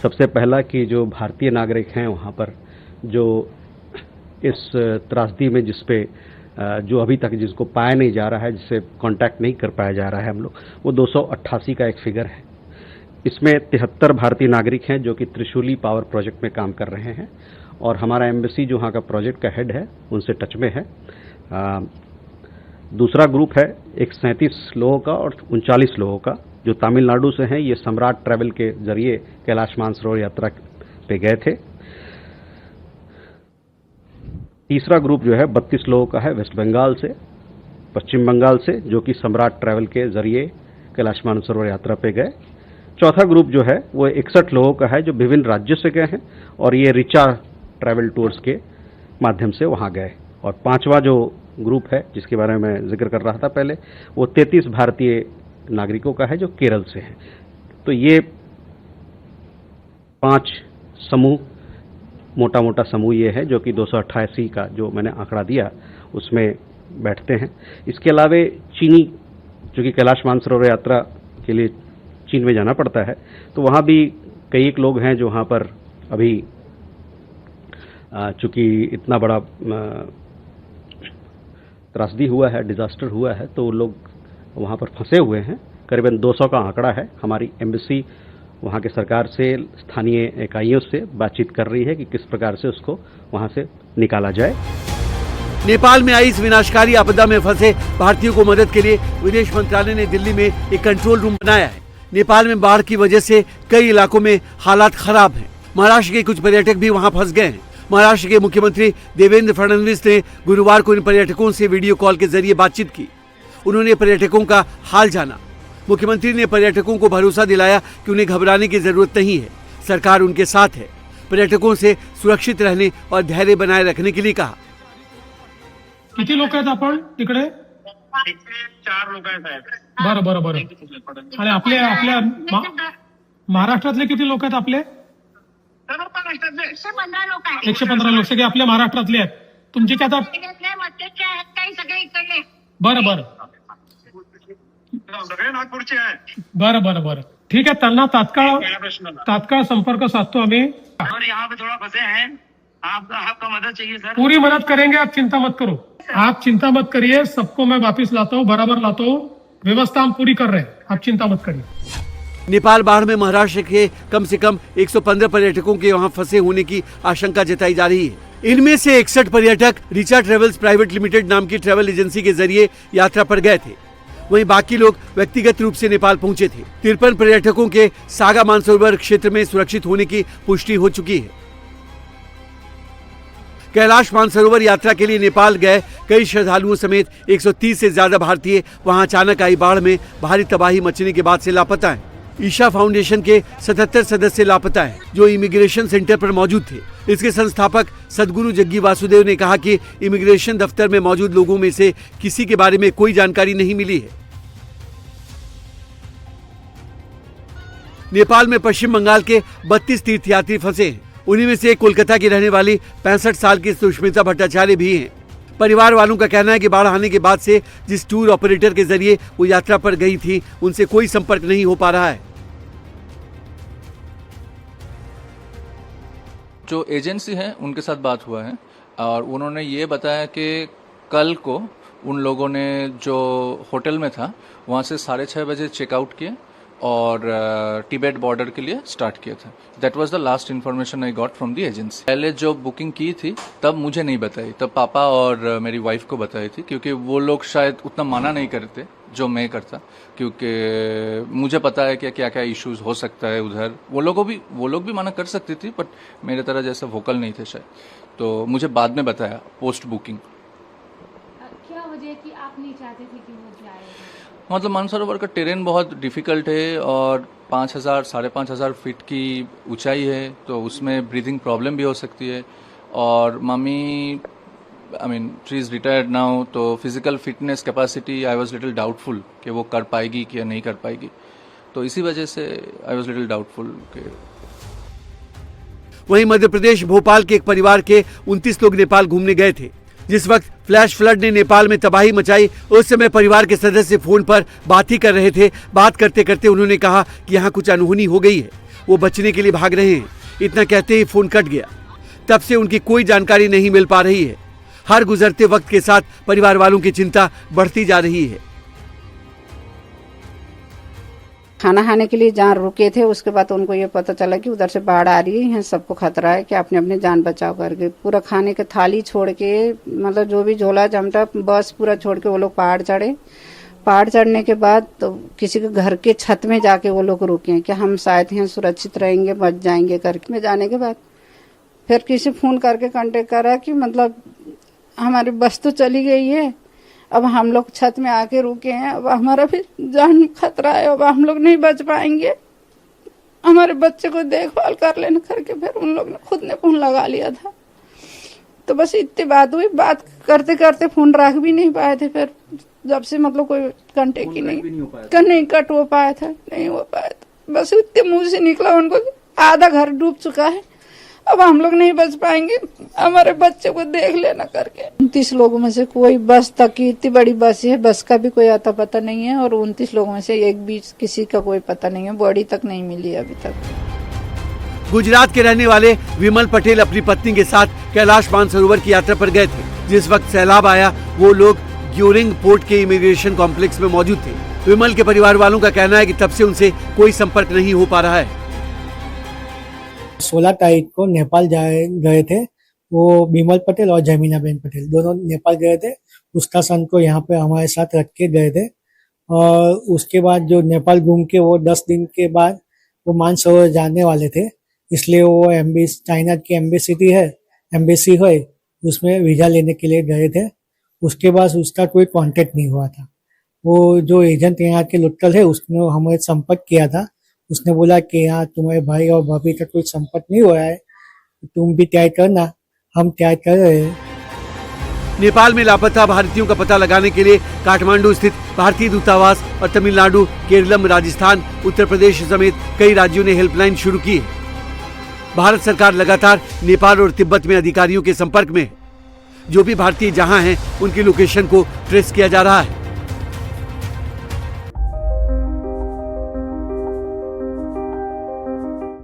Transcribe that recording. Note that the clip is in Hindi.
सबसे पहला कि जो भारतीय नागरिक हैं वहाँ पर जो इस त्रासदी में जिसपे जो अभी तक जिसको पाया नहीं जा रहा है, जिससे कांटेक्ट नहीं कर पाया जा रहा है हम लोग, वो 288 का एक फिगर है। इसमें 73 भारतीय नागरिक हैं जो कि त्रिशूली पावर प्रोजेक्ट में काम कर रहे हैं और हमारा एम्बेसी जो वहाँ का प्रोजेक्ट का हेड है उनसे टच में है। दूसरा ग्रुप है एक 37 लोगों का और 39 लोगों का जो तमिलनाडु से हैं। ये सम्राट ट्रैवल के जरिए कैलाश मानसरोवर यात्रा पे गए थे। तीसरा ग्रुप जो है 32 लोगों का है वेस्ट बंगाल से, पश्चिम बंगाल से, जो कि सम्राट ट्रैवल के जरिए कैलाश मानसरोवर यात्रा पे गए। चौथा ग्रुप जो है वो 61 लोगों का है जो विभिन्न राज्यों से गए हैं और ये रिचा ट्रैवल टूर्स के माध्यम से वहां गए। और पांचवा जो ग्रुप है जिसके बारे में मैं जिक्र कर रहा था पहले, वो 33 भारतीय नागरिकों का है जो केरल से है। तो ये 5 समूह, मोटा मोटा समूह ये है जो कि 288 का जो मैंने आंकड़ा दिया उसमें बैठते हैं। इसके अलावा चीनी, जो कि कैलाश मानसरोवर यात्रा के लिए चीन में जाना पड़ता है, तो वहाँ भी कई एक लोग हैं जो वहाँ पर अभी चूंकि इतना बड़ा त्रासदी हुआ है, डिजास्टर हुआ है, तो लोग वहाँ पर फंसे हुए हैं। करीबन 200 का आंकड़ा है। हमारी एम्बेसी वहाँ के सरकार से, स्थानीय इकाइयों से बातचीत कर रही है कि किस प्रकार से उसको वहाँ से निकाला जाए। नेपाल में आई इस विनाशकारी आपदा में फंसे भारतीयों को मदद के लिए विदेश मंत्रालय ने दिल्ली में एक कंट्रोल रूम बनाया है। नेपाल में बाढ़ की वजह से कई इलाकों में हालात खराब हैं। महाराष्ट्र के कुछ पर्यटक भी वहां फंस गए हैं। महाराष्ट्र के मुख्यमंत्री देवेंद्र फडणवीस ने गुरुवार को इन पर्यटकों से वीडियो कॉल के जरिए बातचीत की। उन्होंने पर्यटकों का हाल जाना। मुख्यमंत्री ने पर्यटकों को भरोसा दिलाया कि उन्हें घबराने की जरूरत नहीं है, सरकार उनके साथ है। पर्यटकों से सुरक्षित रहने और धैर्य बनाए रखने के लिए कहा। किती लोक आहेत आपण तिकडे? 4 लोक आहेत साहेब. बरं बरं बरं. आणि आपल्या महाराष्ट्रातले किती लोक आहेत आपले? 115 लोक आहेत. 115 लोक सगळे आपल्या महाराष्ट्रातले आहेत. तुमचे काय आता? काही सगळे इकडले. बरं बरं. सगळे नागपूरचे आहेत. बरं बरं बरं. ठीक है, त्यांना तात्काळ संपर्क साधतो आम्ही। और यहाँ पे थोड़ा फंसे हैं, आपका मदद चाहिए सर। पूरी मदद करेंगे, आप चिंता मत करो। आप चिंता मत करिए, सबको मैं वापस लाता हूँ, बराबर लाता हूँ। व्यवस्था हम पूरी कर रहे हैं, आप चिंता मत करिए। नेपाल बाढ़ में महाराष्ट्र के कम से कम 115 पर्यटकों के वहां फंसे होने की आशंका जताई जा रही है। इनमें से 61 पर्यटक रिचा ट्रेवल्स प्राइवेट लिमिटेड नाम की ट्रैवल एजेंसी के जरिए यात्रा पर गए थे। वहीं बाकी लोग व्यक्तिगत रूप से नेपाल पहुंचे थे। 53 पर्यटकों के सागा मानसरोवर क्षेत्र में सुरक्षित होने की पुष्टि हो चुकी है। कैलाश मानसरोवर यात्रा के लिए नेपाल गए कई श्रद्धालुओं समेत 130 से ज्यादा भारतीय वहां अचानक आई बाढ़ में भारी तबाही मचने के बाद से लापता हैं। ईशा फाउंडेशन के 77 सदस्य लापता हैं, जो इमिग्रेशन सेंटर पर मौजूद थे। इसके संस्थापक सदगुरु जग्गी वासुदेव ने कहा कि इमिग्रेशन दफ्तर में मौजूद लोगों में से किसी के बारे में कोई जानकारी नहीं मिली है। नेपाल में पश्चिम बंगाल के 32 तीर्थयात्री फंसे हैं। उन्हीं में से कोलकाता की रहने वाली 65 साल की सुष्मिता भट्टाचार्य भी हैं। परिवार वालों का कहना है कि बाढ़ आने के बाद से जिस टूर ऑपरेटर के जरिए वो यात्रा पर गई थी, उनसे कोई संपर्क नहीं हो पा रहा है। जो एजेंसी है उनके साथ बात हुआ है और उन्होंने ये बताया कि कल को उन लोगों ने जो होटल में था वहाँ से 6:30 बजे चेकआउट किए और टिबेट बॉर्डर के लिए स्टार्ट किया था। That was the last information I got from the agency. पहले जो बुकिंग की थी तब मुझे नहीं बताई, तब पापा और मेरी वाइफ को बताई थी, क्योंकि वो लोग शायद उतना माना नहीं करते जो मैं करता, क्योंकि मुझे पता है कि क्या क्या इश्यूज हो सकता है उधर। वो लोग भी मना कर सकती थी, बट मेरे तरह जैसा वोकल नहीं थे शायद, तो मुझे बाद में बताया पोस्ट बुकिंग। क्या वजह कि आप नहीं चाहते थे कि वो जाए? मतलब मानसरोवर का टेरेन बहुत डिफिकल्ट है और 5,000 साढ़े 5,000 फीट की ऊंचाई है, तो उसमें ब्रीदिंग प्रॉब्लम भी हो सकती है। और mummy she is retired now, तो physical fitness capacity I was little doubtful कि वो कर पाएगी कि नहीं कर पाएगी, तो इसी वजह से आई वाज लिटिल डाउटफुल के। वहीं मध्य प्रदेश भोपाल के एक परिवार के 29 लोग नेपाल घूमने गए थे। जिस वक्त फ्लैश फ्लड ने नेपाल में तबाही मचाई, उस समय परिवार के सदस्य फोन पर बात ही कर रहे थे। बात करते करते उन्होंने कहा कि यहाँ कुछ अनहोनी हो गई है। वो बचने के लिए भाग रहे हैं। इतना कहते ही फोन कट गया। तब से उनकी कोई जानकारी नहीं मिल पा रही है। हर गुजरते वक्त के साथ परिवार वालों की चिंता बढ़ती जा रही है। खाना खाने के लिए जहाँ रुके थे उसके बाद उनको ये पता चला कि उधर से बाढ़ आ रही है, सबको खतरा है कि अपने अपने जान बचाव करके पूरा खाने के थाली छोड़ के, मतलब जो भी झोला जमटा बस पूरा छोड़ के वो लोग पहाड़ चढ़े। पहाड़ चढ़ने के बाद तो किसी के घर के छत में जाके वो लोग रुके कि हम शायद यहाँ सुरक्षित रहेंगे, बच जाएंगे करके। में जाने के बाद फिर किसी फोन करके कांटेक्ट करा कि मतलब हमारी बस तो चली गई है, अब हम लोग छत में आके रुके हैं, अब हमारा भी जान खतरा है, अब हम लोग नहीं बच पाएंगे, हमारे बच्चे को देखभाल कर लेना करके फिर उन लोग ने खुद ने फोन लगा लिया था। तो बस इतनी बात हुई। बात करते करते फोन रख भी नहीं पाए थे। फिर जब से मतलब कोई कांटेक्ट ही नहीं कट हो पाया था, नहीं हो पाया था। बस इतने मुंह से निकला उनको आधा घर डूब चुका है, अब हम लोग नहीं बच पाएंगे, हमारे बच्चे को देख लेना करके। 29 लोगों में से कोई बस तक की, इतनी बड़ी बस है, बस का भी कोई आता पता नहीं है। और 29 लोगों में से एक भी किसी का कोई पता नहीं है, बॉडी तक नहीं मिली अभी तक। गुजरात के रहने वाले विमल पटेल अपनी पत्नी के साथ कैलाश मानसरोवर की यात्रा पर गए थे। जिस वक्त सैलाब आया वो लोग ग्यूरिंग पोर्ट के इमिग्रेशन कॉम्प्लेक्स में मौजूद थे। विमल के परिवार वालों का कहना है कि तब से उनसे कोई संपर्क नहीं हो पा रहा है। 16 तारीख को नेपाल गए थे वो बिमल पटेल और जमीना बेन पटेल, दोनों नेपाल गए थे। उसका सन को यहाँ पे हमारे साथ रख के गए थे। और उसके बाद जो नेपाल घूम के वो 10 दिन के बाद वो मानसरोवर जाने वाले थे, इसलिए वो चाइना की एम्बेसी है उसमें वीजा लेने के लिए गए थे। उसके बाद उसका कोई कांटेक्ट नहीं हुआ था। वो जो एजेंट यहाँ के लोकल है उसने हमें संपर्क किया था। उसने बोला कि यहाँ तुम्हारे भाई और भाभी का कोई संपर्क नहीं हुआ है, तुम भी तय करना, हम तय कर रहे हैं। नेपाल में लापता भारतीयों का पता लगाने के लिए काठमांडू स्थित भारतीय दूतावास और तमिलनाडु, केरलम, राजस्थान, उत्तर प्रदेश समेत कई राज्यों ने हेल्पलाइन शुरू की है। भारत सरकार लगातार नेपाल और तिब्बत में अधिकारियों के संपर्क में है। जो भी भारतीय जहां हैं उनकी लोकेशन को ट्रेस किया जा रहा है।